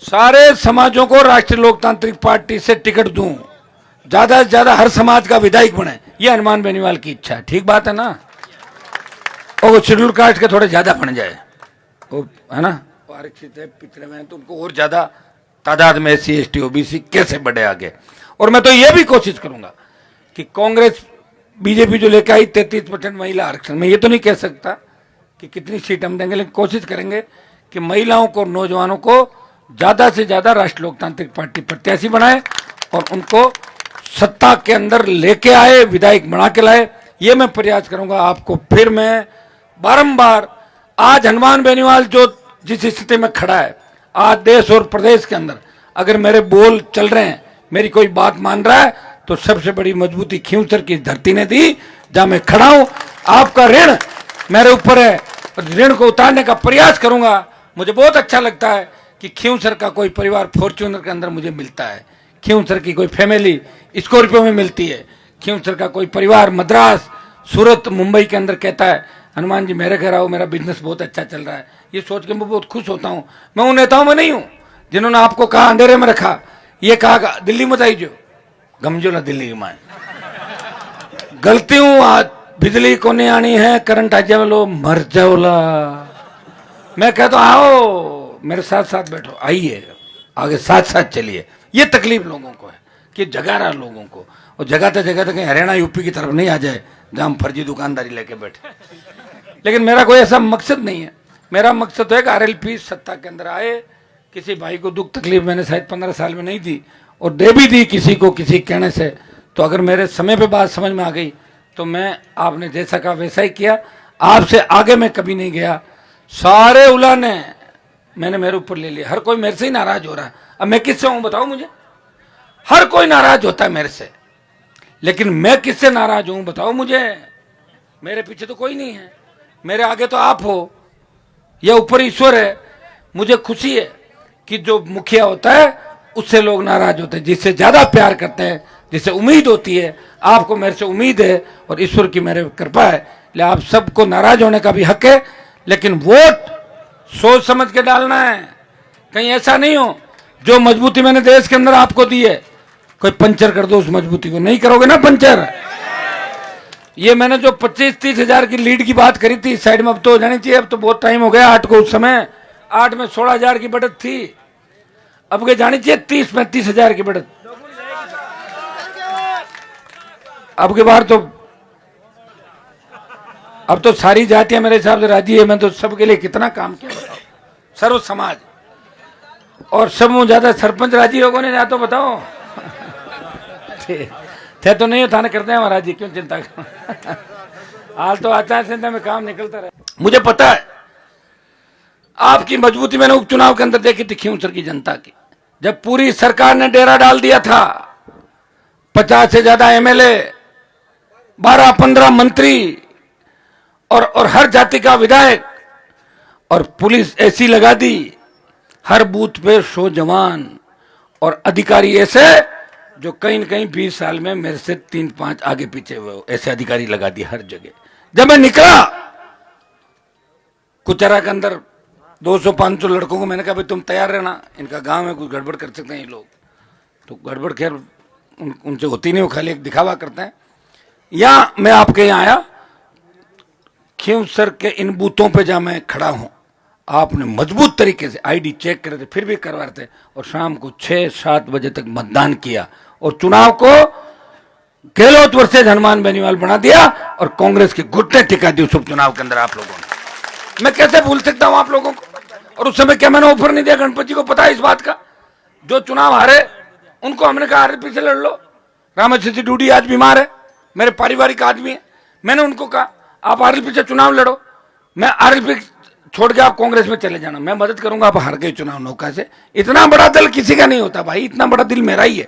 सारे समाजों को राष्ट्रीय लोकतांत्रिक पार्टी से टिकट दूं, ज्यादा से ज्यादा हर समाज का विधायक बने, ये हनुमान बेनीवाल की इच्छा है। ठीक बात है ना? और वो शेड्यूल कास्ट के थोड़े ज्यादा बन जाए, वो है ना, आरक्षित है, पिछड़े में, तो उनको और ज्यादा तादाद में SC ST OBC कैसे बढ़े आगे। और मैं तो ये भी कोशिश करूंगा कि कांग्रेस बीजेपी जो लेकर आई 33% महिला आरक्षण, मैं ये तो नहीं कह सकता कि कितनी सीट हम देंगे, लेकिन कोशिश करेंगे कि महिलाओं को, नौजवानों को ज्यादा से ज्यादा राष्ट्रीय लोकतांत्रिक पार्टी प्रत्याशी बनाए और उनको सत्ता के अंदर लेके आए, विधायक बना के लाए। ये मैं प्रयास करूंगा। आपको फिर मैं बारंबार, आज हनुमान बेनीवाल जो जिस स्थिति में खड़ा है, आज देश और प्रदेश के अंदर अगर मेरे बोल चल रहे हैं, मेरी कोई बात मान रहा है, तो सबसे बड़ी मजबूती खींवसर की धरती ने दी, जहां मैं खड़ा हूं। आपका ऋण मेरे ऊपर है, ऋण को उतारने का प्रयास करूंगा। मुझे बहुत अच्छा लगता है कि खींवसर का कोई परिवार फॉर्च्यूनर के अंदर मुझे मिलता है, खींवसर की कोई फैमिली स्कॉर्पियो में मिलती है, खींवसर का कोई परिवार मद्रास, सूरत, मुंबई के अंदर कहता है हनुमान जी मेरे घर आओ, मेरा बिजनेस बहुत अच्छा चल रहा है। ये सोच के मैं बहुत खुश होता हूं। मैं उन नेताओं में नहीं हूं जिन्होंने आपको कहा अंधेरे में रखा, ये कहा दिल्ली मत आई, जो गमजो ना दिल्ली की माए, गलती हूं, आज बिजली को नहीं आनी है, करंट आ जाओ, मर जाओला। मैं कहता हूं आओ मेरे साथ साथ बैठो, आइए आगे साथ साथ चलिए। ये तकलीफ लोगों को है कि जगा रहा लोगों को, और जगाते जगाते कहीं हरियाणा यूपी की तरफ नहीं आ जाए जहां हम फर्जी दुकानदारी लेके बैठे। लेकिन मेरा कोई ऐसा मकसद नहीं है। मेरा मकसद तो है कि RLP सत्ता के अंदर आए। किसी भाई को दुख तकलीफ मैंने शायद 15 साल में नहीं दी, और दे भी दी किसी को किसी कहने से, तो अगर मेरे समय पे बात समझ में आ गई तो मैं, आपने जैसा कहा वैसा ही किया। आपसे आगे मैं कभी नहीं गया। सारे उलाने मैंने मेरे ऊपर ले लिया। हर कोई मेरे से ही नाराज हो रहा है। अब मैं किससे हूं बताओ मुझे? हर कोई नाराज होता है मेरे से, लेकिन मैं किससे नाराज हूं बताओ मुझे? मेरे पीछे तो कोई नहीं है, मेरे आगे तो आप हो, यह ऊपर ईश्वर है। मुझे खुशी है कि जो मुखिया होता है उससे लोग नाराज होते हैं, जिससे ज्यादा प्यार करते हैं, जिससे उम्मीद होती है। आपको मेरे से उम्मीद है और ईश्वर की मेरे कृपा है, इसलिए आप सबको नाराज होने का भी हक है, लेकिन वोट सोच समझ के डालना है। कहीं ऐसा नहीं हो जो मजबूती मैंने देश के अंदर आपको दी है, कोई पंचर कर दो उस मजबूती को। नहीं करोगे ना पंचर। ये मैंने जो 25-30 हजार की लीड की बात करी थी साइड में, अब तो हो जानी चाहिए। अब तो बहुत टाइम हो गया 8 को, उस समय 8 में 16 हजार की बढ़त थी, अब के जानी चाहिए 30-35 हजार की बढ़त। अब के बार तो, अब तो सारी जातियां मेरे हिसाब से राजी है। मैं तो सबके लिए कितना काम किया बताओ, सर्व समाज, और सब ज्यादा सरपंच राजी होगा नहीं, तो बताओ थे तो नहीं थाने करते हैं हमारा जी, क्यों चिंता करो। हाल तो आचार संहिता में काम निकलता रहे। मुझे पता है आपकी मजबूती मैंने उपचुनाव के अंदर देखी थी खींवसर की जनता की, जब पूरी सरकार ने डेरा डाल दिया था। 50 से ज्यादा MLA, 12-15 मंत्री और हर जाति का विधायक, और पुलिस ऐसी लगा दी, हर बूथ पे 100 जवान और अधिकारी ऐसे जो कहीं न कहीं 20 साल में मेरे से 3-5 आगे पीछे हुए, ऐसे अधिकारी लगा दिए हर जगह। जब मैं निकला कुचरा के अंदर 200-500 लड़कों को मैंने कहा भाई तुम तैयार रहना, इनका गांव में कुछ गड़बड़ कर सकते हैं ये लोग। तो गड़बड़ खैर उनसे होती नहीं, वो खाली एक दिखावा करते हैं। या मैं आपके यहाँ आया, खींवसर के इन बूथों पे जहां मैं खड़ा हूं, आपने मजबूत तरीके से ID चेक करे थे, फिर भी करवा रहे थे, और शाम को 6-7 बजे तक मतदान किया, और चुनाव को गहलोत वर्सेज हनुमान बेनीवाल बना दिया, और कांग्रेस के घुटने टिका दी उस उपचुनाव के अंदर आप लोगों ने। मैं कैसे भूल सकता हूं आप लोगों को? और उस समय क्या मैंने ऑफर नहीं दिया? गणपत जी को पता है इस बात का। जो चुनाव हारे उनको हमने कहा RLP से लड़ लो। रामाशंकर डूडी आज बीमार है, मेरे पारिवारिक आदमी है, मैंने उनको कहा आप RLP से चुनाव लड़ो, मैं RLP छोड़ के आप कांग्रेस में चले जाना, मैं मदद करूंगा, आप हार गए चुनाव नौका से। इतना बड़ा दल किसी का नहीं होता भाई, इतना बड़ा दिल मेरा ही है।